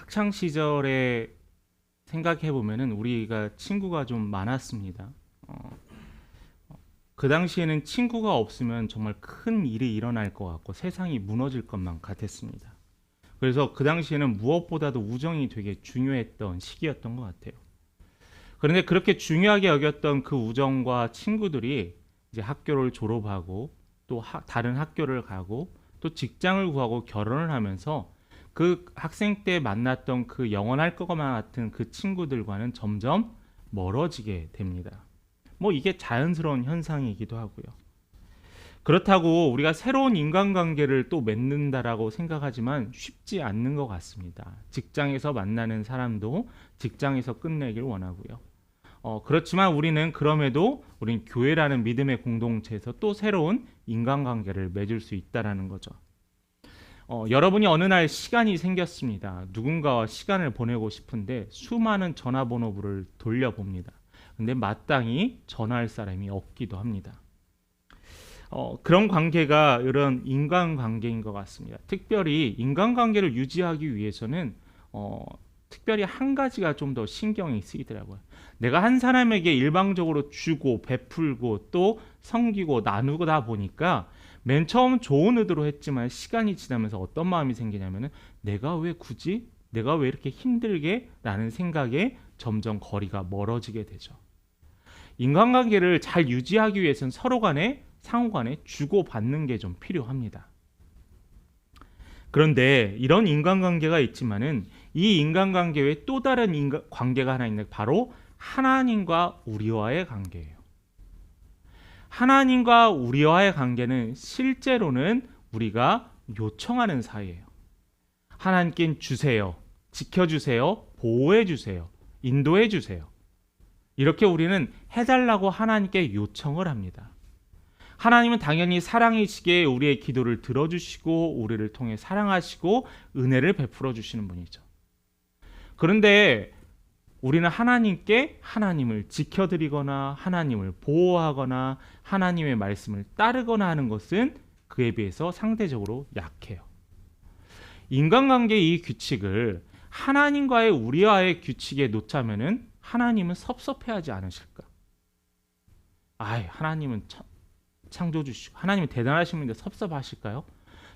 학창 시절에 생각해 보면은 우리가 친구가 좀 많았습니다. 그 당시에는 친구가 없으면 정말 큰 일이 일어날 것 같고 세상이 무너질 것만 같았습니다. 그래서 그 당시에는 무엇보다도 우정이 되게 중요했던 시기였던 것 같아요. 그런데 그렇게 중요하게 여겼던 그 우정과 친구들이 이제 학교를 졸업하고 또 다른 학교를 가고 또 직장을 구하고 결혼을 하면서 그 학생 때 만났던 그 영원할 것만 같은 그 친구들과는 점점 멀어지게 됩니다. 뭐 이게 자연스러운 현상이기도 하고요. 그렇다고 우리가 새로운 인간관계를 또 맺는다라고 생각하지만 쉽지 않는 것 같습니다. 직장에서 만나는 사람도 직장에서 끝내길 원하고요. 그렇지만 우리는 그럼에도 우린 교회라는 믿음의 공동체에서 또 새로운 인간관계를 맺을 수 있다라는 거죠. 여러분이 어느 날 시간이 생겼습니다. 누군가와 시간을 보내고 싶은데 수많은 전화번호부를 돌려봅니다. 근데 마땅히 전화할 사람이 없기도 합니다. 그런 관계가 이런 인간관계인 것 같습니다. 특별히 인간관계를 유지하기 위해서는 특별히 한 가지가 좀 더 신경이 쓰이더라고요. 내가 한 사람에게 일방적으로 주고 베풀고 또 섬기고 나누다 보니까 맨 처음 좋은 의도로 했지만 시간이 지나면서 어떤 마음이 생기냐면은 내가 왜 굳이 내가 왜 이렇게 힘들게 라는 생각에 점점 거리가 멀어지게 되죠. 인간관계를 잘 유지하기 위해서는 서로 간에 상호 간에 주고받는 게 좀 필요합니다. 그런데 이런 인간관계가 있지만은 이 인간관계 외에 또 다른 관계가 하나 있는 바로 하나님과 우리와의 관계예요. 하나님과 우리와의 관계는 실제로는 우리가 요청하는 사이예요. 하나님께 주세요. 지켜주세요. 보호해주세요. 인도해주세요. 이렇게 우리는 해달라고 하나님께 요청을 합니다. 하나님은 당연히 사랑이시기에 우리의 기도를 들어주시고 우리를 통해 사랑하시고 은혜를 베풀어 주시는 분이죠. 그런데 우리는 하나님께 하나님을 지켜드리거나 하나님을 보호하거나 하나님의 말씀을 따르거나 하는 것은 그에 비해서 상대적으로 약해요. 인간관계의 이 규칙을 하나님과의 우리와의 규칙에 놓자면은 하나님은 섭섭해하지 않으실까? 하나님은 창조주시고 하나님은 대단하신 분인데 섭섭하실까요?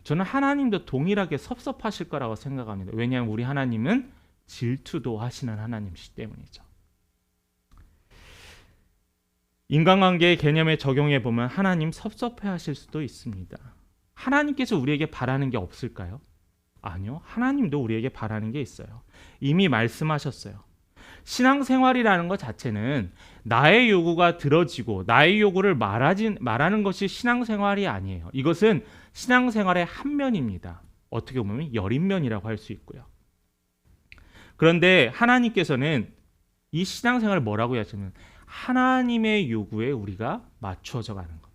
저는 하나님도 동일하게 섭섭하실 거라고 생각합니다. 왜냐하면 우리 하나님은 질투도 하시는 하나님이시기 때문이죠. 인간관계의 개념에 적용해 보면 하나님 섭섭해하실 수도 있습니다. 하나님께서 우리에게 바라는 게 없을까요? 아니요. 하나님도 우리에게 바라는 게 있어요. 이미 말씀하셨어요. 신앙생활이라는 것 자체는 나의 요구가 들어지고 나의 요구를 말하는 것이 신앙생활이 아니에요. 이것은 신앙생활의 한 면입니다. 어떻게 보면 열인면이라고 할 수 있고요. 그런데 하나님께서는 이 신앙생활을 뭐라고 하시냐면 하나님의 요구에 우리가 맞추어져 가는 것.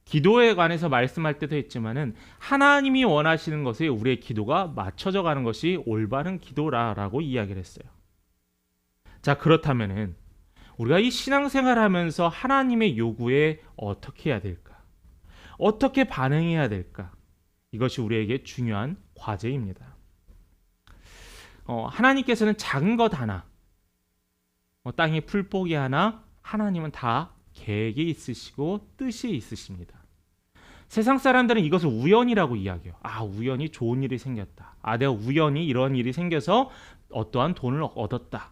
기도에 관해서 말씀할 때도 했지만은 하나님이 원하시는 것에 우리의 기도가 맞춰져 가는 것이 올바른 기도라라고 이야기를 했어요. 자, 그렇다면은 우리가 이 신앙생활을 하면서 하나님의 요구에 어떻게 해야 될까? 어떻게 반응해야 될까? 이것이 우리에게 중요한 과제입니다. 하나님께서는 작은 것 하나, 땅에 풀포기 하나, 하나님은 다 계획이 있으시고 뜻이 있으십니다. 세상 사람들은 이것을 우연이라고 이야기해요. 우연히 좋은 일이 생겼다. 내가 우연히 이런 일이 생겨서 어떠한 돈을 얻었다.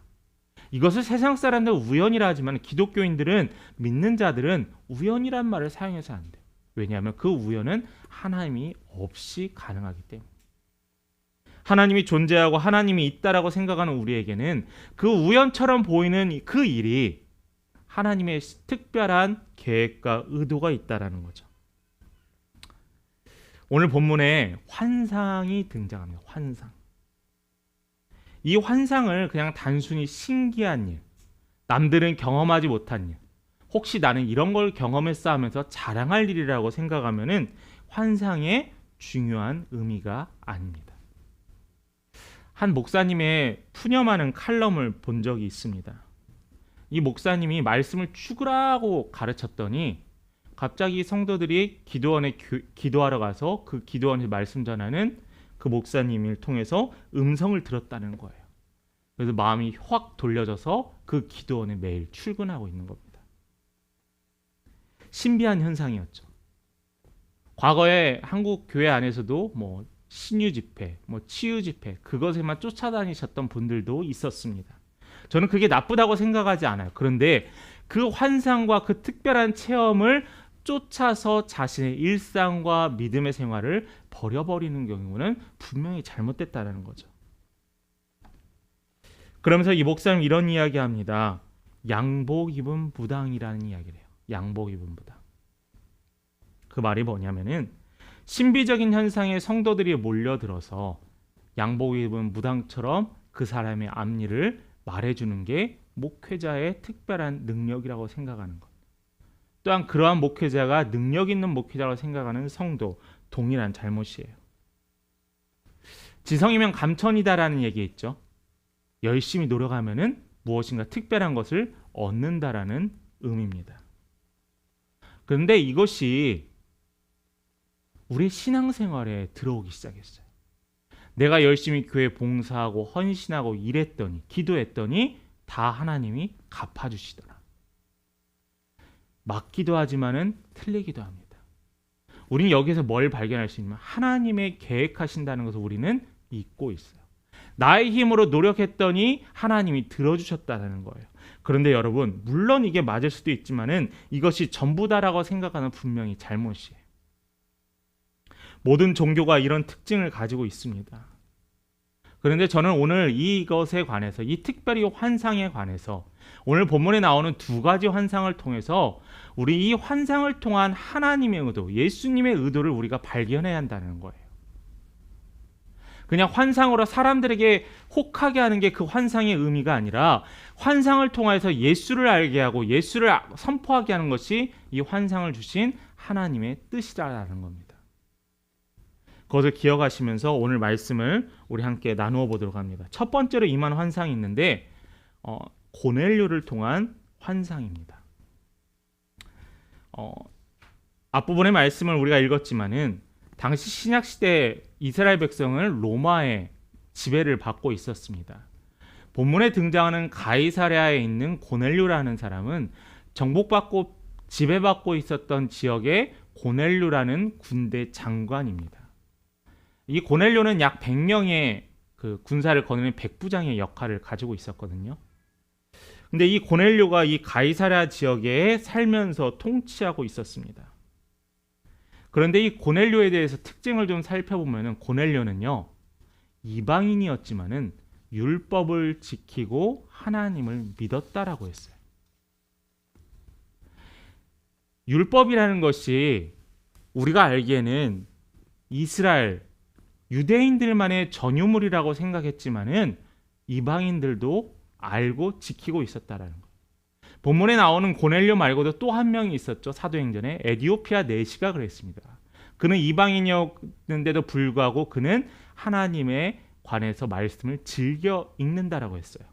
이것을 세상 사람들은 우연이라 하지만 기독교인들은 믿는 자들은 우연이란 말을 사용해서 안 돼요. 왜냐하면 그 우연은 하나님이 없이 가능하기 때문에. 하나님이 존재하고 하나님이 있다라고 생각하는 우리에게는 그 우연처럼 보이는 그 일이 하나님의 특별한 계획과 의도가 있다라는 거죠. 오늘 본문에 환상이 등장합니다. 환상. 이 환상을 그냥 단순히 신기한 일, 남들은 경험하지 못한 일, 혹시 나는 이런 걸 경험했어 하면서 자랑할 일이라고 생각하면은 환상의 중요한 의미가 아닙니다. 한 목사님의 푸념하는 칼럼을 본 적이 있습니다. 이 목사님이 말씀을 죽으라고 가르쳤더니 갑자기 성도들이 기도원에 기도하러 가서 그 기도원에서 말씀 전하는 그 목사님을 통해서 음성을 들었다는 거예요. 그래서 마음이 확 돌려져서 그 기도원에 매일 출근하고 있는 겁니다. 신비한 현상이었죠. 과거에 한국 교회 안에서도 뭐 신유 집회, 뭐 치유 집회, 그것에만 쫓아다니셨던 분들도 있었습니다. 저는 그게 나쁘다고 생각하지 않아요. 그런데 그 환상과 그 특별한 체험을 쫓아서 자신의 일상과 믿음의 생활을 버려버리는 경우는 분명히 잘못됐다는 거죠. 그러면서 이 목사님 이런 이야기합니다. 양복 입은 무당이라는 이야기를 해요. 양복 입은 무당. 그 말이 뭐냐면은 신비적인 현상에 성도들이 몰려들어서 양복 입은 무당처럼 그 사람의 앞일을 말해주는 게 목회자의 특별한 능력이라고 생각하는 것. 또한 그러한 목회자가 능력 있는 목회자라고 생각하는 성도, 동일한 잘못이에요. 지성이면 감천이다라는 얘기 있죠. 열심히 노력하면은 무엇인가 특별한 것을 얻는다라는 의미입니다. 그런데 이것이 우리 신앙생활에 들어오기 시작했어요. 내가 열심히 교회 봉사하고 헌신하고 일했더니, 기도했더니 다 하나님이 갚아주시더라. 맞기도 하지만은 틀리기도 합니다. 우리는 여기서 뭘 발견할 수 있냐면 하나님의 계획하신다는 것을 우리는 잊고 있어요. 나의 힘으로 노력했더니 하나님이 들어주셨다는 거예요. 그런데 여러분, 물론 이게 맞을 수도 있지만은 이것이 전부다라고 생각하는 분명히 잘못이에요. 모든 종교가 이런 특징을 가지고 있습니다. 그런데 저는 오늘 이것에 관해서, 이 특별히 환상에 관해서 오늘 본문에 나오는 두 가지 환상을 통해서 우리 이 환상을 통한 하나님의 의도, 예수님의 의도를 우리가 발견해야 한다는 거예요. 그냥 환상으로 사람들에게 혹하게 하는 게 그 환상의 의미가 아니라 환상을 통해서 예수를 알게 하고 예수를 선포하게 하는 것이 이 환상을 주신 하나님의 뜻이라는 겁니다. 그것을 기억하시면서 오늘 말씀을 우리 함께 나누어 보도록 합니다. 첫 번째로 임한 환상이 있는데 고넬료를 통한 환상입니다. 앞부분의 말씀을 우리가 읽었지만은 당시 신약시대 이스라엘 백성은 로마의 지배를 받고 있었습니다. 본문에 등장하는 가이사랴에 있는 고넬료라는 사람은 정복받고 지배받고 있었던 지역의 고넬료라는 군대 장관입니다. 이 고넬료는 약 100명의 그 군사를 거느리는 백부장의 역할을 가지고 있었거든요. 근데 이 고넬료가 이 가이사랴 지역에 살면서 통치하고 있었습니다. 그런데 이 고넬료에 대해서 특징을 좀 살펴보면은 고넬료는요, 이방인이었지만은 율법을 지키고 하나님을 믿었다라고 했어요. 율법이라는 것이 우리가 알기에는 이스라엘 유대인들만의 전유물이라고 생각했지만은 이방인들도 알고 지키고 있었다라는 거예요. 본문에 나오는 고넬료 말고도 또 한 명이 있었죠. 사도행전에 에디오피아 내시가 그랬습니다. 그는 이방인이었는데도 불구하고 그는 하나님에 관해서 말씀을 즐겨 읽는다라고 했어요.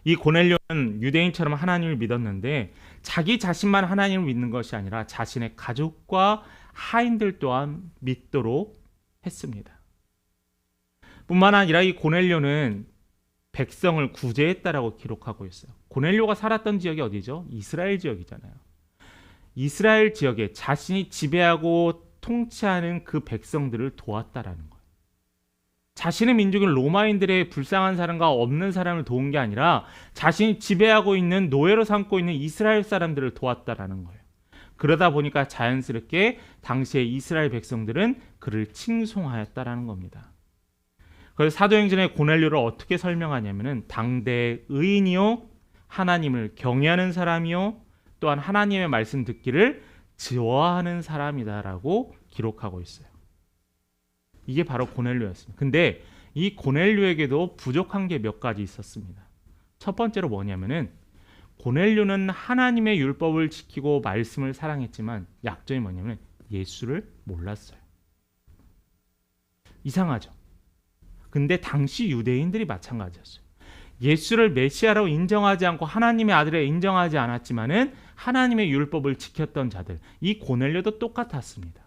이 고넬료는 유대인처럼 하나님을 믿었는데 자기 자신만 하나님을 믿는 것이 아니라 자신의 가족과 하인들 또한 믿도록 했습니다. 뿐만 아니라 이 고넬료는 백성을 구제했다라고 기록하고 있어요. 고넬료가 살았던 지역이 어디죠? 이스라엘 지역이잖아요. 이스라엘 지역에 자신이 지배하고 통치하는 그 백성들을 도왔다라는 거예요. 자신의 민족인 로마인들의 불쌍한 사람과 없는 사람을 도운 게 아니라 자신이 지배하고 있는 노예로 삼고 있는 이스라엘 사람들을 도왔다라는 거예요. 그러다 보니까 자연스럽게 당시의 이스라엘 백성들은 그를 칭송하였다라는 겁니다. 그래서 사도행전의 고넬료를 어떻게 설명하냐면은 당대의 의인이요 하나님을 경외하는 사람이요 또한 하나님의 말씀 듣기를 좋아하는 사람이다라고 기록하고 있어요. 이게 바로 고넬료였습니다. 근데 이 고넬료에게도 부족한 게 몇 가지 있었습니다. 첫 번째로 뭐냐면은 고넬료는 하나님의 율법을 지키고 말씀을 사랑했지만 약점이 뭐냐면 예수를 몰랐어요. 이상하죠. 근데 당시 유대인들이 마찬가지였어요. 예수를 메시아로 인정하지 않고 하나님의 아들을 인정하지 않았지만은 하나님의 율법을 지켰던 자들, 이 고넬료도 똑같았습니다.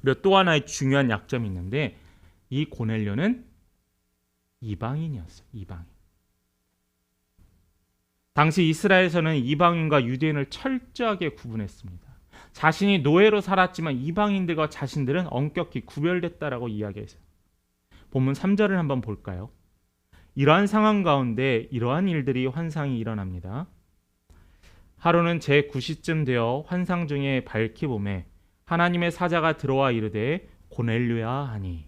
그리고 또 하나의 중요한 약점이 있는데 이 고넬료는 이방인이었어요. 이방인. 당시 이스라엘에서는 이방인과 유대인을 철저하게 구분했습니다. 자신이 노예로 살았지만 이방인들과 자신들은 엄격히 구별됐다라고 이야기했어요. 본문 3절을 한번 볼까요? 이러한 상황 가운데 이러한 일들이 환상이 일어납니다. 하루는 제9시쯤 되어 환상 중에 밝히 보매 하나님의 사자가 들어와 이르되 고넬료야 하니.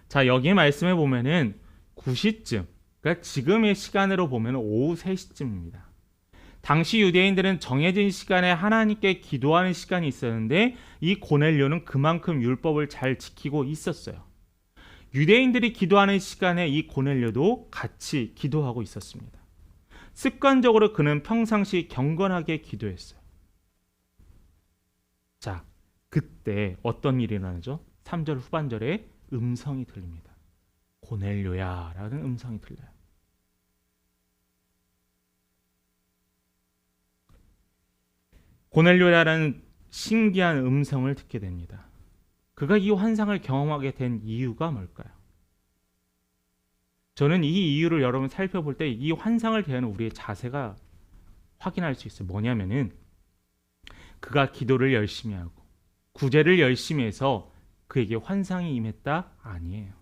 자, 여기 말씀에 보면은 9시쯤, 그러니까 지금의 시간으로 보면 오후 3시쯤입니다. 당시 유대인들은 정해진 시간에 하나님께 기도하는 시간이 있었는데 이 고넬료는 그만큼 율법을 잘 지키고 있었어요. 유대인들이 기도하는 시간에 이 고넬료도 같이 기도하고 있었습니다. 습관적으로 그는 평상시 경건하게 기도했어요. 자, 그때 어떤 일이 일어나죠? 3절 후반절에 음성이 들립니다. 고넬료야 라는 음성이 들려요. 고넬료야라는 신기한 음성을 듣게 됩니다. 그가 이 환상을 경험하게 된 이유가 뭘까요? 저는 이 이유를 여러분 살펴볼 때 이 환상을 대하는 우리의 자세가 확인할 수 있어요. 뭐냐면은 그가 기도를 열심히 하고 구제를 열심히 해서 그에게 환상이 임했다? 아니에요.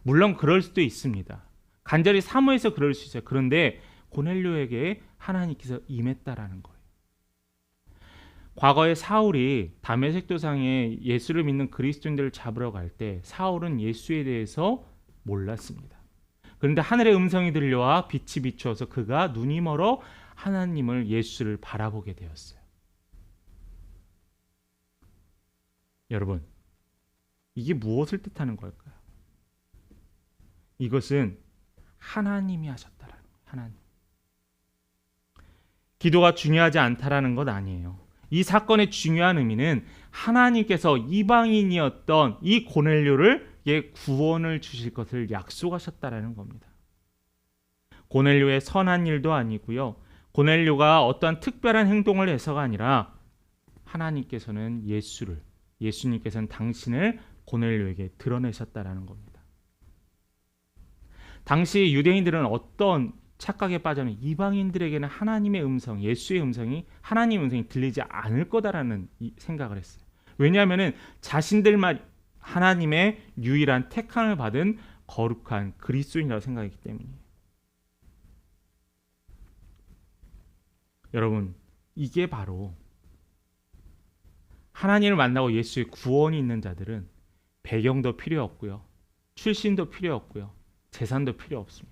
물론 그럴 수도 있습니다. 간절히 사모해서 그럴 수 있어요. 그런데 고넬료에게 하나님께서 임했다라는 거예요. 과거에 사울이 다메섹 도상에 예수를 믿는 그리스도인들을 잡으러 갈 때 사울은 예수에 대해서 몰랐습니다. 그런데 하늘의 음성이 들려와 빛이 비추어서 그가 눈이 멀어 하나님을 예수를 바라보게 되었어요. 여러분, 이게 무엇을 뜻하는 걸까요? 이것은 하나님이 하셨다라는 거예요. 하나님. 기도가 중요하지 않다라는 것 아니에요. 이 사건의 중요한 의미는 하나님께서 이방인이었던 이 고넬료를 구원을 주실 것을 약속하셨다라는 겁니다. 고넬료의 선한 일도 아니고요. 고넬료가 어떠한 특별한 행동을 해서가 아니라 하나님께서는 예수님께서는 당신을 고넬료에게 드러내셨다라는 겁니다. 당시 유대인들은 어떤 착각에 빠져는 이방인들에게는 하나님의 음성, 예수의 음성이 하나님의 음성이 들리지 않을 거다라는 생각을 했어요. 왜냐하면은 자신들만 하나님의 유일한 택함을 받은 거룩한 그리스도인이라고 생각했기 때문이에요. 여러분, 이게 바로 하나님을 만나고 예수의 구원이 있는 자들은 배경도 필요 없고요. 출신도 필요 없고요. 재산도 필요 없습니다.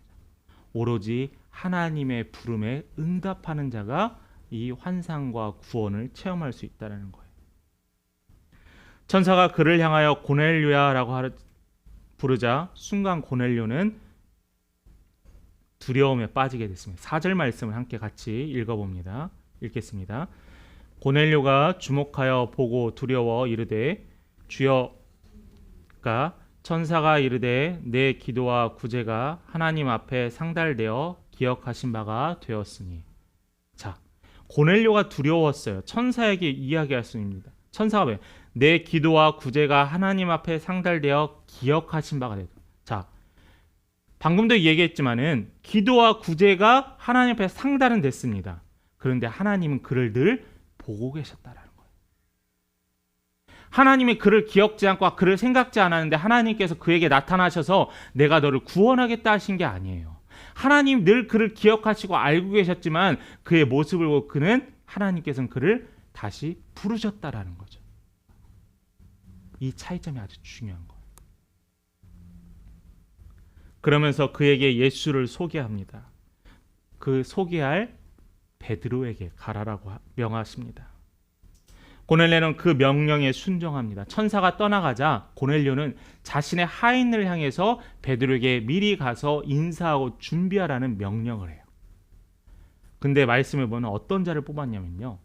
오로지 하나님의 부름에 응답하는 자가 이 환상과 구원을 체험할 수 있다는 거예요. 천사가 그를 향하여 고넬료야라고 부르자 순간 고넬료는 두려움에 빠지게 됐습니다. 4절 말씀을 함께 같이 읽어봅니다. 읽겠습니다. 고넬료가 주목하여 보고 두려워 이르되 주여가 천사가 이르되 내 기도와 구제가 하나님 앞에 상달되어 기억하신 바가 되었으니. 자, 고넬료가 두려웠어요. 천사에게 이야기할 수 있습니다. 천사가 왜? 내 기도와 구제가 하나님 앞에 상달되어 기억하신 바가 되었다. 자, 방금도 얘기했지만은 기도와 구제가 하나님 앞에 상달은 됐습니다. 그런데 하나님은 그를 늘 보고 계셨다라는 거예요. 하나님이 그를 기억지 않고 그를 생각지 않았는데 하나님께서 그에게 나타나셔서 내가 너를 구원하겠다 하신 게 아니에요. 하나님 늘 그를 기억하시고 알고 계셨지만 그의 모습을 보고 그는 하나님께서는 그를 다시 부르셨다라는 거죠. 이 차이점이 아주 중요한 거예요. 그러면서 그에게 예수를 소개합니다. 그 소개할 베드로에게 가라라고 명하십니다. 고넬료는 그 명령에 순종합니다. 천사가 떠나가자 고넬료는 자신의 하인을 향해서 베드로에게 미리 가서 인사하고 준비하라는 명령을 해요. 근데 말씀을 보면 어떤 자를 뽑았냐면요.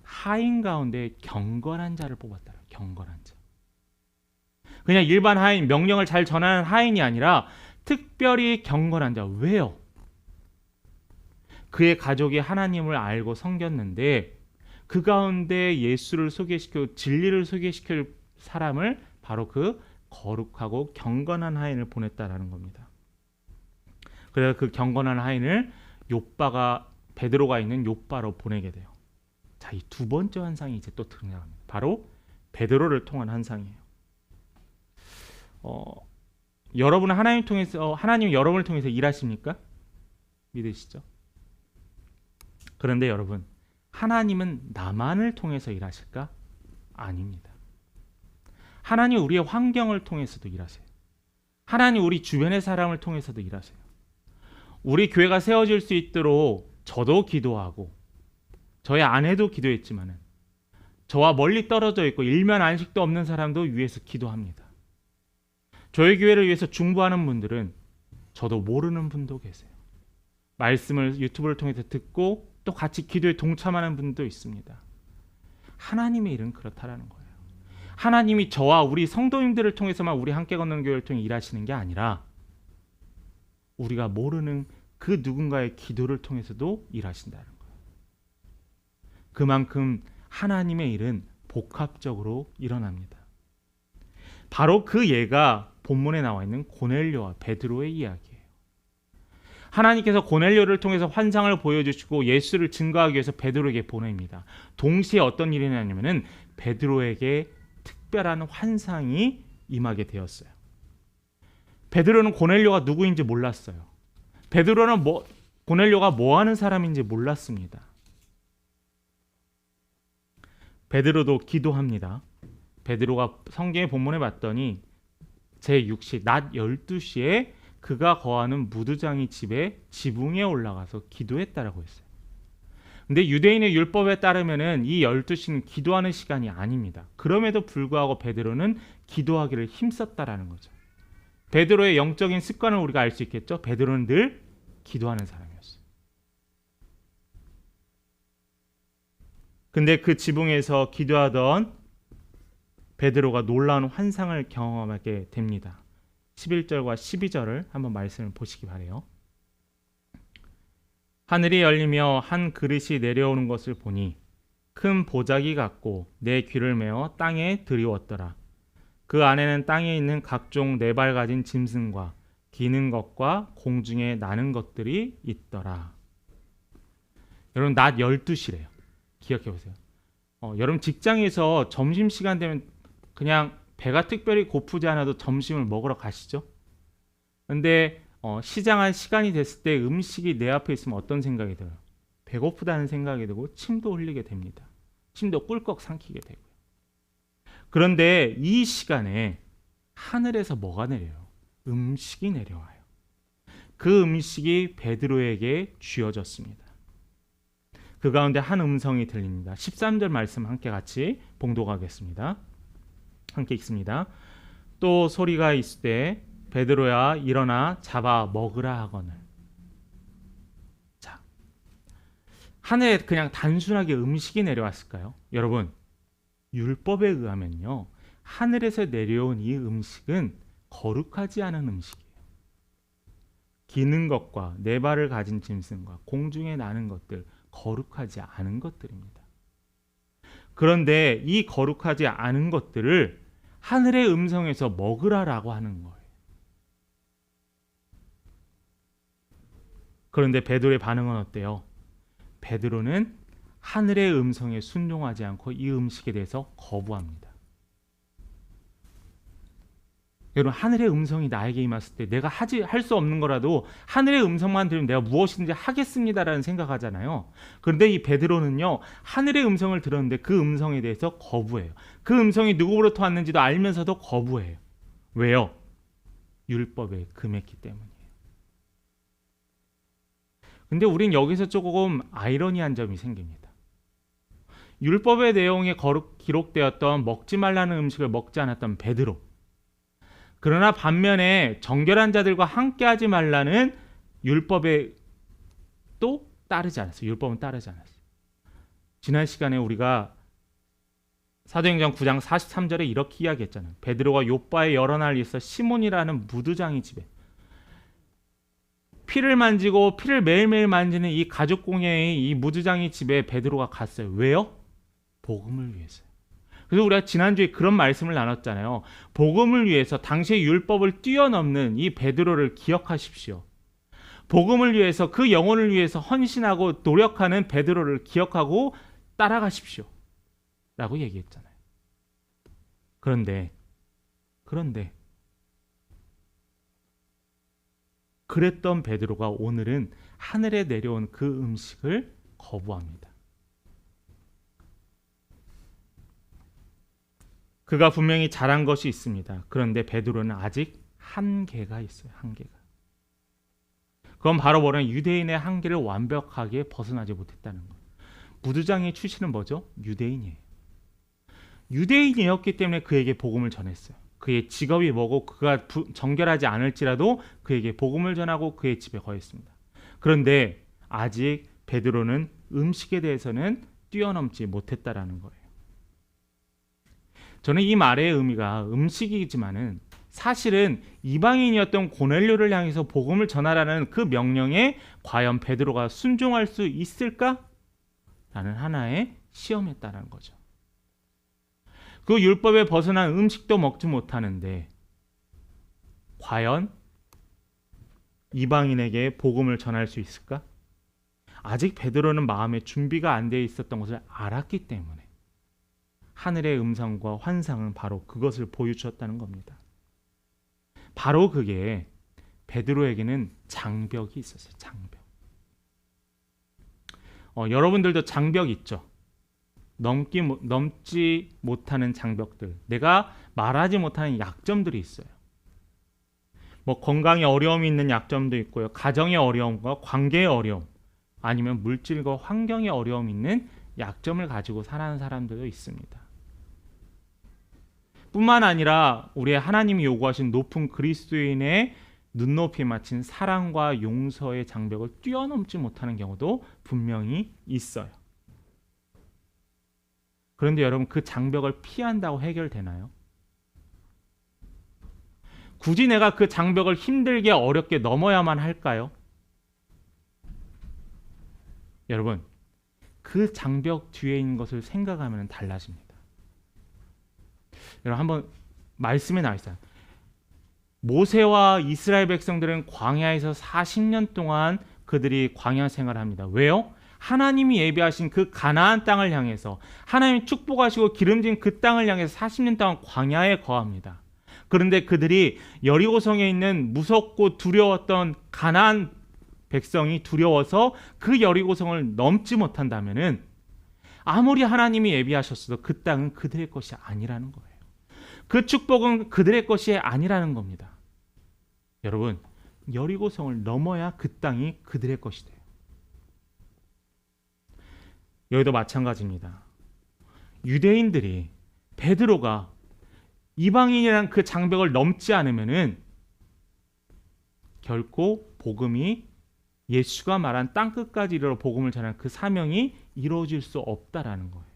하인 가운데 경건한 자를 뽑았다. 경건한 자. 그냥 일반 하인, 명령을 잘 전하는 하인이 아니라 특별히 경건한 자. 왜요? 그의 가족이 하나님을 알고 섬겼는데 그 가운데 예수를 소개시켜 진리를 소개시킬 사람을 바로 그 거룩하고 경건한 하인을 보냈다라는 겁니다. 그래서 그 경건한 하인을 베드로가 있는 욥바로 보내게 돼요. 자, 이 두 번째 환상이 이제 또 등장합니다. 바로 베드로를 통한 환상이에요. 여러분은 하나님 여러분을 통해서 일하십니까? 믿으시죠? 그런데 여러분, 하나님은 나만을 통해서 일하실까? 아닙니다. 하나님 우리의 환경을 통해서도 일하세요. 하나님 우리 주변의 사람을 통해서도 일하세요. 우리 교회가 세워질 수 있도록 저도 기도하고 저희 아내도 기도했지만은 저와 멀리 떨어져 있고 일면 안식도 없는 사람도 위해서 기도합니다. 저희 교회를 위해서 중보하는 분들은 저도 모르는 분도 계세요. 말씀을 유튜브를 통해서 듣고 또 같이 기도에 동참하는 분도 있습니다. 하나님의 일은 그렇다라는 거예요. 하나님이 저와 우리 성도님들을 통해서만 우리 함께 걷는 교회를 통해 일하시는 게 아니라 우리가 모르는 그 누군가의 기도를 통해서도 일하신다는 거예요. 그만큼 하나님의 일은 복합적으로 일어납니다. 바로 그 예가 본문에 나와 있는 고넬료와 베드로의 이야기예요. 하나님께서 고넬료를 통해서 환상을 보여주시고 예수를 증거하기 위해서 베드로에게 보냅니다. 동시에 어떤 일이 나냐면은 베드로에게 특별한 환상이 임하게 되었어요. 베드로는 고넬료가 누구인지 몰랐어요. 베드로는 고넬료가 뭐 하는 사람인지 몰랐습니다. 베드로도 기도합니다. 베드로가 성경의 본문에 봤더니 제6시 낮 12시에 그가 거하는 무두장이 집에 지붕에 올라가서 기도했다라고 했어요. 근데 유대인의 율법에 따르면은 이 12시는 기도하는 시간이 아닙니다. 그럼에도 불구하고 베드로는 기도하기를 힘썼다라는 거죠. 베드로의 영적인 습관을 우리가 알 수 있겠죠. 베드로는 늘 기도하는 사람이었어요. 근데 그 지붕에서 기도하던 베드로가 놀라운 환상을 경험하게 됩니다. 11절과 12절을 한번 말씀을 보시기 바라요. 하늘이 열리며 한 그릇이 내려오는 것을 보니 큰 보자기 같고 내 귀를 메어 땅에 들이웠더라. 그 안에는 땅에 있는 각종 네 발 가진 짐승과 기는 것과 공중에 나는 것들이 있더라. 여러분, 낮 12시래요. 기억해 보세요. 여러분 직장에서 점심시간 되면 그냥 배가 특별히 고프지 않아도 점심을 먹으러 가시죠? 근데 시장한 시간이 됐을 때 음식이 내 앞에 있으면 어떤 생각이 들어요? 배고프다는 생각이 들고 침도 흘리게 됩니다. 침도 꿀꺽 삼키게 되고요. 그런데 이 시간에 하늘에서 뭐가 내려요? 음식이 내려와요. 그 음식이 베드로에게 쥐어졌습니다. 그 가운데 한 음성이 들립니다. 13절 말씀 함께 같이 봉독하겠습니다. 함께 읽습니다. 또 소리가 있으되 베드로야 일어나 잡아 먹으라 하거늘. 자, 하늘에 그냥 단순하게 음식이 내려왔을까요? 여러분, 율법에 의하면요, 하늘에서 내려온 이 음식은 거룩하지 않은 음식이에요. 기는 것과 네 발을 가진 짐승과 공중에 나는 것들, 거룩하지 않은 것들입니다. 그런데 이 거룩하지 않은 것들을 하늘의 음성에서 먹으라라고 하는 거예요. 그런데 베드로의 반응은 어때요? 베드로는 하늘의 음성에 순종하지 않고 이 음식에 대해서 거부합니다. 여러분, 하늘의 음성이 나에게 임했을 때 내가 할 수 없는 거라도 하늘의 음성만 들으면 내가 무엇이든지 하겠습니다라는 생각하잖아요. 그런데 이 베드로는요, 하늘의 음성을 들었는데 그 음성에 대해서 거부해요. 그 음성이 누구로부터 왔는지도 알면서도 거부해요. 왜요? 율법에 금했기 때문이에요. 근데 우린 여기서 조금 아이러니한 점이 생깁니다. 율법의 내용에 기록되었던 먹지 말라는 음식을 먹지 않았던 베드로, 그러나 반면에 정결한 자들과 함께하지 말라는 율법에 또 따르지 않았어요. 율법은 따르지 않았어요. 지난 시간에 우리가 사도행전 9장 43절에 이렇게 이야기했잖아요. 베드로가 욥바에 여러 날 있어 시몬이라는 무두장이 집에 피를 만지고 피를 매일매일 만지는 이 가죽 공예의 이 무두장이 집에 베드로가 갔어요. 왜요? 복음을 위해서요. 그래서 우리가 지난주에 그런 말씀을 나눴잖아요. 복음을 위해서 당시의 율법을 뛰어넘는 이 베드로를 기억하십시오. 복음을 위해서 그 영혼을 위해서 헌신하고 노력하는 베드로를 기억하고 따라가십시오. 라고 얘기했잖아요. 그런데 그랬던 베드로가 오늘은 하늘에 내려온 그 음식을 거부합니다. 그가 분명히 잘한 것이 있습니다. 그런데 베드로는 아직 한계가 있어요. 한계가. 그건 바로 뭐냐면 유대인의 한계를 완벽하게 벗어나지 못했다는 거예요. 무두장의 출신은 뭐죠? 유대인이에요. 유대인이었기 때문에 그에게 복음을 전했어요. 그의 직업이 뭐고 그가 정결하지 않을지라도 그에게 복음을 전하고 그의 집에 거했습니다. 그런데 아직 베드로는 음식에 대해서는 뛰어넘지 못했다라는 거예요. 저는 이 말의 의미가 음식이지만은 사실은 이방인이었던 고넬료를 향해서 복음을 전하라는 그 명령에 과연 베드로가 순종할 수 있을까? 라는 하나의 시험이었다는 거죠. 그 율법에 벗어난 음식도 먹지 못하는데 과연 이방인에게 복음을 전할 수 있을까? 아직 베드로는 마음에 준비가 안 돼 있었던 것을 알았기 때문에 하늘의 음성과 환상은 바로 그것을 보여주었다는 겁니다. 바로 그게 베드로에게는 장벽이 있었어요. 장벽. 여러분들도 장벽 있죠? 넘지 못하는 장벽들, 내가 말하지 못하는 약점들이 있어요. 뭐 건강에 어려움이 있는 약점도 있고요. 가정의 어려움과 관계의 어려움, 아니면 물질과 환경의 어려움이 있는 약점을 가지고 살아가는 사람들도 있습니다. 뿐만 아니라 우리 하나님이 요구하신 높은 그리스도인의 눈높이에 맞춘 사랑과 용서의 장벽을 뛰어넘지 못하는 경우도 분명히 있어요. 그런데 여러분, 그 장벽을 피한다고 해결되나요? 굳이 내가 그 장벽을 힘들게 어렵게 넘어야만 할까요? 여러분, 그 장벽 뒤에 있는 것을 생각하면 달라집니다. 여러분, 한번 말씀에 나와 있어요. 모세와 이스라엘 백성들은 광야에서 40년 동안 그들이 광야 생활을 합니다. 왜요? 하나님이 예비하신 그 가나안 땅을 향해서, 하나님이 축복하시고 기름진 그 땅을 향해서 40년 동안 광야에 거합니다. 그런데 그들이 여리고성에 있는 무섭고 두려웠던 가나안 백성이 두려워서 그 여리고성을 넘지 못한다면은 아무리 하나님이 예비하셨어도 그 땅은 그들의 것이 아니라는 거예요. 그 축복은 그들의 것이 아니라는 겁니다. 여러분, 여리고성을 넘어야 그 땅이 그들의 것이 돼요. 여기도 마찬가지입니다. 유대인들이, 베드로가 이방인이란 그 장벽을 넘지 않으면은 결코 복음이, 예수가 말한 땅끝까지 이르러 복음을 전하는 그 사명이 이루어질 수 없다라는 거예요.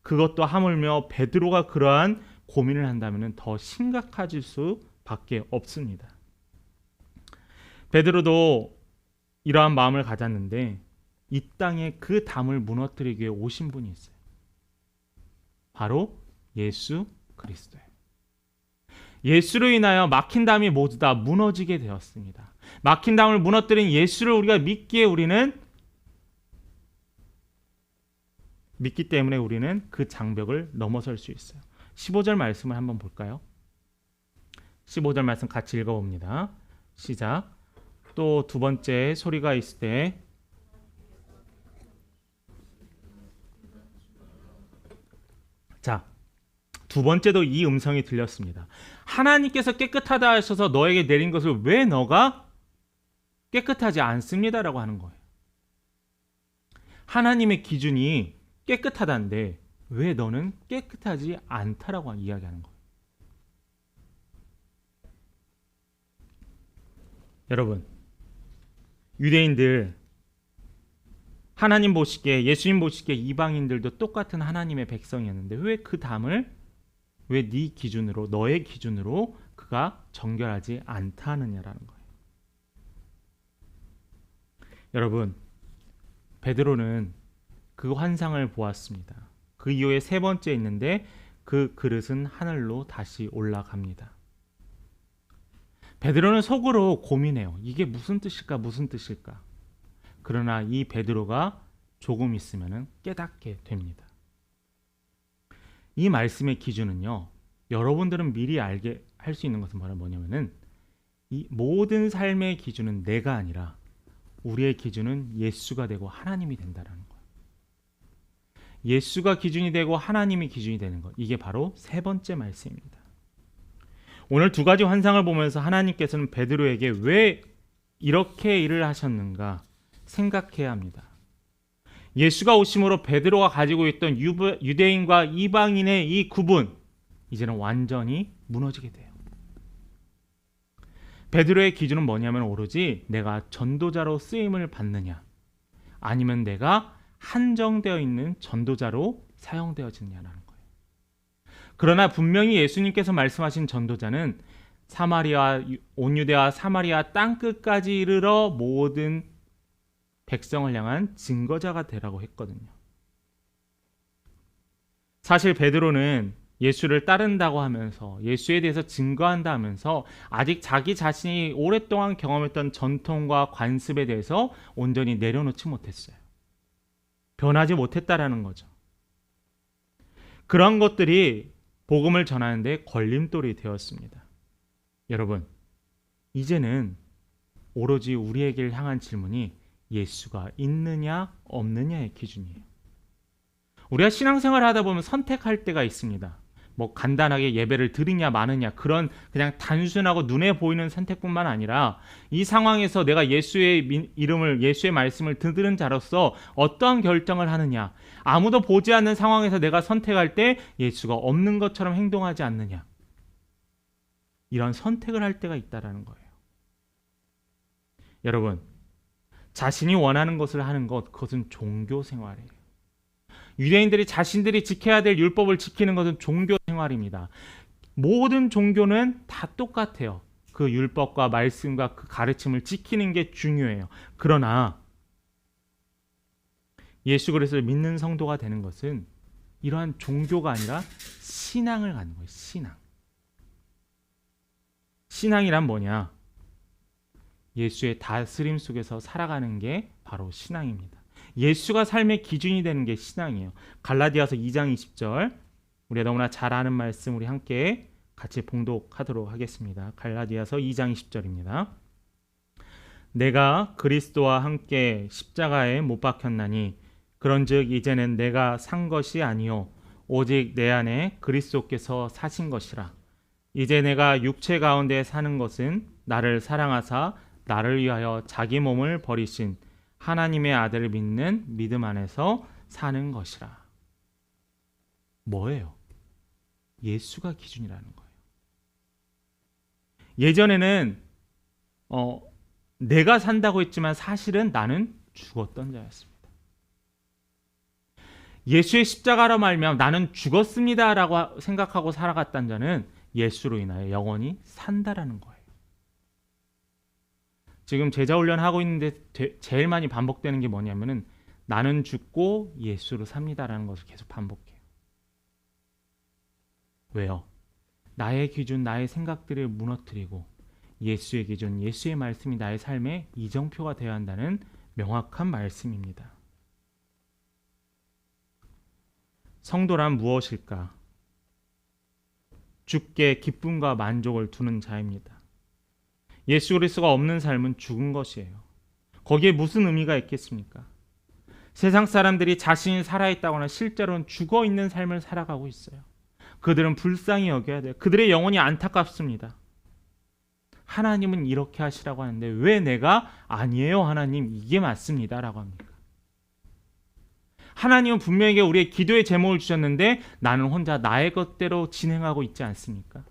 그것도 하물며 베드로가 그러한 고민을 한다면 더 심각해질 수밖에 없습니다. 베드로도 이러한 마음을 가졌는데 이 땅에 그 담을 무너뜨리기 위해 오신 분이 있어요. 바로 예수 그리스도예요. 예수로 인하여 막힌 담이 모두 다 무너지게 되었습니다. 막힌 담을 무너뜨린 예수를 우리가 믿기에 우리는 믿기 때문에 우리는 그 장벽을 넘어설 수 있어요. 15절 말씀을 한번 볼까요? 15절 말씀 같이 읽어봅니다. 시작. 또 두 번째 소리가 있을 때 자, 두 번째도 이 음성이 들렸습니다. 하나님께서 깨끗하다 하셔서 너에게 내린 것을 왜 너가 깨끗하지 않습니다라고 하는 거예요. 하나님의 기준이 깨끗하다는데 왜 너는 깨끗하지 않다라고 이야기하는 거예요. 여러분, 유대인들 하나님 보시기에, 예수님 보시기에 이방인들도 똑같은 하나님의 백성이었는데 왜 그 담을, 왜 네 기준으로, 너의 기준으로 그가 정결하지 않다느냐라는 거예요. 여러분, 베드로는 그 환상을 보았습니다. 그 이후에 세 번째 있는데 그 그릇은 하늘로 다시 올라갑니다. 베드로는 속으로 고민해요. 이게 무슨 뜻일까? 무슨 뜻일까? 그러나 이 베드로가 조금 있으면 깨닫게 됩니다. 이 말씀의 기준은요. 여러분들은 미리 알게 할 수 있는 것은 뭐냐면은 이 모든 삶의 기준은 내가 아니라 우리의 기준은 예수가 되고 하나님이 된다라는 거예요. 예수가 기준이 되고 하나님이 기준이 되는 것. 이게 바로 세 번째 말씀입니다. 오늘 두 가지 환상을 보면서 하나님께서는 베드로에게 왜 이렇게 일을 하셨는가 생각해야 합니다. 예수가 오심으로 베드로가 가지고 있던 유대인과 이방인의 이 구분 이제는 완전히 무너지게 돼요. 베드로의 기준은 뭐냐면 오로지 내가 전도자로 쓰임을 받느냐 아니면 내가 한정되어 있는 전도자로 사용되어지느냐라는 거예요. 그러나 분명히 예수님께서 말씀하신 전도자는 사마리아, 온 유대와 사마리아 땅끝까지 이르러 모든 백성을 향한 증거자가 되라고 했거든요. 사실 베드로는 예수를 따른다고 하면서 예수에 대해서 증거한다 하면서 아직 자기 자신이 오랫동안 경험했던 전통과 관습에 대해서 온전히 내려놓지 못했어요. 변하지 못했다라는 거죠. 그런 것들이 복음을 전하는데 걸림돌이 되었습니다. 여러분, 이제는 오로지 우리에게 향한 질문이 예수가 있느냐 없느냐의 기준이에요. 우리가 신앙생활을 하다 보면 선택할 때가 있습니다. 뭐 간단하게 예배를 드리냐 마느냐 그런 그냥 단순하고 눈에 보이는 선택뿐만 아니라 이 상황에서 내가 예수의 이름을 예수의 말씀을 듣는 자로서 어떠한 결정을 하느냐 아무도 보지 않는 상황에서 내가 선택할 때 예수가 없는 것처럼 행동하지 않느냐 이런 선택을 할 때가 있다라는 거예요. 여러분 자신이 원하는 것을 하는 것 그것은 종교 생활이에요. 유대인들이 자신들이 지켜야 될 율법을 지키는 것은 종교 생활입니다. 모든 종교는 다 똑같아요. 그 율법과 말씀과 그 가르침을 지키는 게 중요해요. 그러나 예수 그리스도를 믿는 성도가 되는 것은 이러한 종교가 아니라 신앙을 갖는 거예요. 신앙. 신앙이란 뭐냐? 예수의 다스림 속에서 살아가는 게 바로 신앙입니다. 예수가 삶의 기준이 되는 게 신앙이에요. 갈라디아서 2장 20절 우리가 너무나 잘 아는 말씀 우리 함께 같이 봉독하도록 하겠습니다. 갈라디아서 2장 20절입니다. 내가 그리스도와 함께 십자가에 못 박혔나니 그런즉 이제는 내가 산 것이 아니요 오직 내 안에 그리스도께서 사신 것이라. 이제 내가 육체 가운데 사는 것은 나를 사랑하사 나를 위하여 자기 몸을 버리신 하나님의 아들을 믿는 믿음 안에서 사는 것이라. 뭐예요? 예수가 기준이라는 거예요. 예전에는 내가 산다고 했지만 사실은 나는 죽었던 자였습니다. 예수의 십자가로 말미암아 나는 죽었습니다라고 생각하고 살아갔던 자는 예수로 인하여 영원히 산다라는 거예요. 지금 제자 훈련하고 있는데 제일 많이 반복되는 게 뭐냐면은 나는 죽고 예수로 삽니다라는 것을 계속 반복해요. 왜요? 나의 기준, 나의 생각들을 무너뜨리고 예수의 기준, 예수의 말씀이 나의 삶의 이정표가 되어야 한다는 명확한 말씀입니다. 성도란 무엇일까? 주께 기쁨과 만족을 두는 자입니다. 예수 그리스도가 없는 삶은 죽은 것이에요. 거기에 무슨 의미가 있겠습니까? 세상 사람들이 자신이 살아있다거나 실제로는 죽어있는 삶을 살아가고 있어요. 그들은 불쌍히 여겨야 돼요. 그들의 영혼이 안타깝습니다. 하나님은 이렇게 하시라고 하는데 왜 내가 아니에요 하나님 이게 맞습니다 라고 합니까? 하나님은 분명히 우리의 기도의 제목을 주셨는데 나는 혼자 나의 것대로 진행하고 있지 않습니까?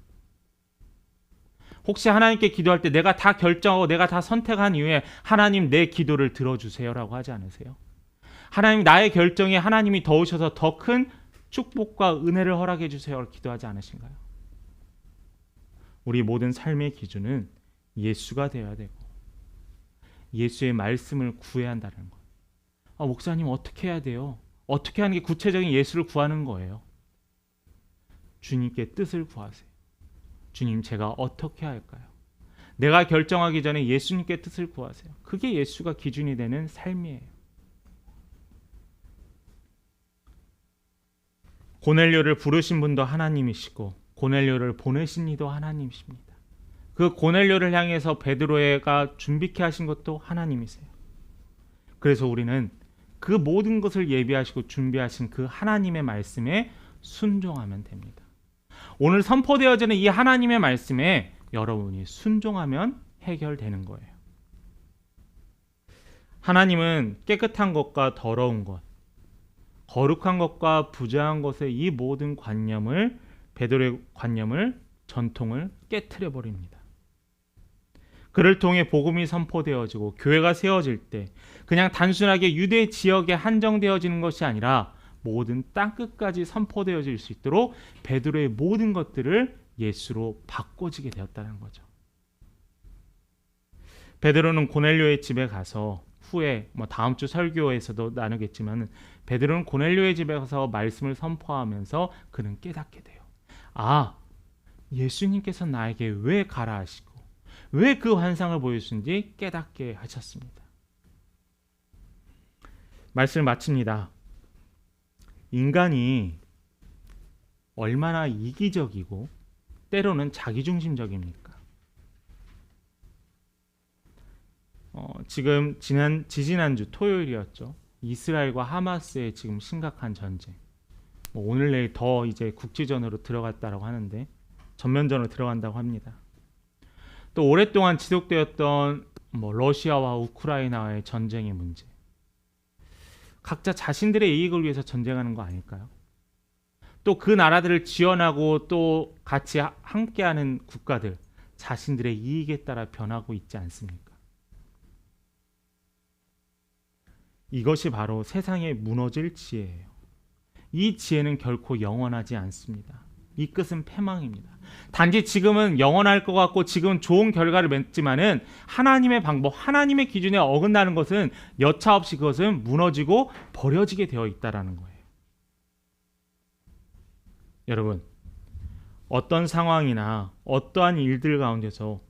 혹시 하나님께 기도할 때 내가 다 결정하고 내가 다 선택한 이후에 하나님 내 기도를 들어주세요 라고 하지 않으세요? 하나님 나의 결정에 하나님이 도우셔서 더 큰 축복과 은혜를 허락해 주세요 기도하지 않으신가요? 우리 모든 삶의 기준은 예수가 되어야 되고 예수의 말씀을 구해야 한다는 것. 목사님 어떻게 해야 돼요? 어떻게 하는 게 구체적인 예수를 구하는 거예요. 주님께 뜻을 구하세요. 주님, 제가 어떻게 할까요? 내가 결정하기 전에 예수님께 뜻을 구하세요. 그게 예수가 기준이 되는 삶이에요. 고넬료를 부르신 분도 하나님이시고 고넬료를 보내신 이도 하나님이십니다. 그 고넬료를 향해서 베드로가 준비케 하신 것도 하나님이세요. 그래서 우리는 그 모든 것을 예비하시고 준비하신 그 하나님의 말씀에 순종하면 됩니다. 오늘 선포되어지는 이 하나님의 말씀에 여러분이 순종하면 해결되는 거예요. 하나님은 깨끗한 것과 더러운 것, 거룩한 것과 부정한 것의 이 모든 관념을, 베드로의 관념을, 전통을 깨트려 버립니다. 그를 통해 복음이 선포되어지고 교회가 세워질 때 그냥 단순하게 유대 지역에 한정되어지는 것이 아니라 모든 땅끝까지 선포되어질 수 있도록 베드로의 모든 것들을 예수로 바꿔지게 되었다는 거죠. 베드로는 고넬료의 집에 가서 후에 다음 주 설교에서도 나누겠지만 베드로는 고넬료의 집에 가서 말씀을 선포하면서 그는 깨닫게 돼요. 아, 예수님께서 나에게 왜 가라 하시고 왜 그 환상을 보여주신지 깨닫게 하셨습니다. 말씀을 마칩니다. 인간이 얼마나 이기적이고 때로는 자기중심적입니까? 지금 지지난주 토요일이었죠. 이스라엘과 하마스의 지금 심각한 전쟁. 오늘 내일 더 이제 국지전으로 들어갔다라고 하는데 전면전으로 들어간다고 합니다. 또 오랫동안 지속되었던 러시아와 우크라이나의 전쟁의 문제. 각자 자신들의 이익을 위해서 전쟁하는 거 아닐까요? 또 그 나라들을 지원하고 또 같이 함께하는 국가들, 자신들의 이익에 따라 변하고 있지 않습니까? 이것이 바로 세상에 무너질 지혜예요. 이 지혜는 결코 영원하지 않습니다. 이 끝은 패망입니다. 단지 지금은 영원할 것 같고 지금은 좋은 결과를 맺지만은 하나님의 방법, 하나님의 기준에 어긋나는 것은 여차없이 그것은 무너지고 버려지게 되어 있다라는 거예요. 여러분, 어떤 상황이나 어떠한 일들 가운데서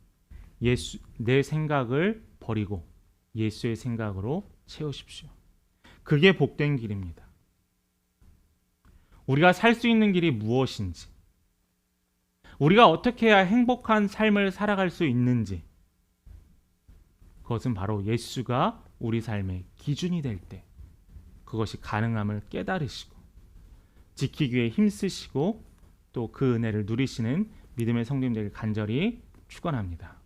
내 생각을 버리고 예수의 생각으로 채우십시오. 그게 복된 길입니다. 우리가 살 수 있는 길이 무엇인지, 우리가 어떻게 해야 행복한 삶을 살아갈 수 있는지, 그것은 바로 예수가 우리 삶의 기준이 될 때 그것이 가능함을 깨달으시고 지키기 위해 힘쓰시고 또 그 은혜를 누리시는 믿음의 성도님들을 간절히 축원합니다.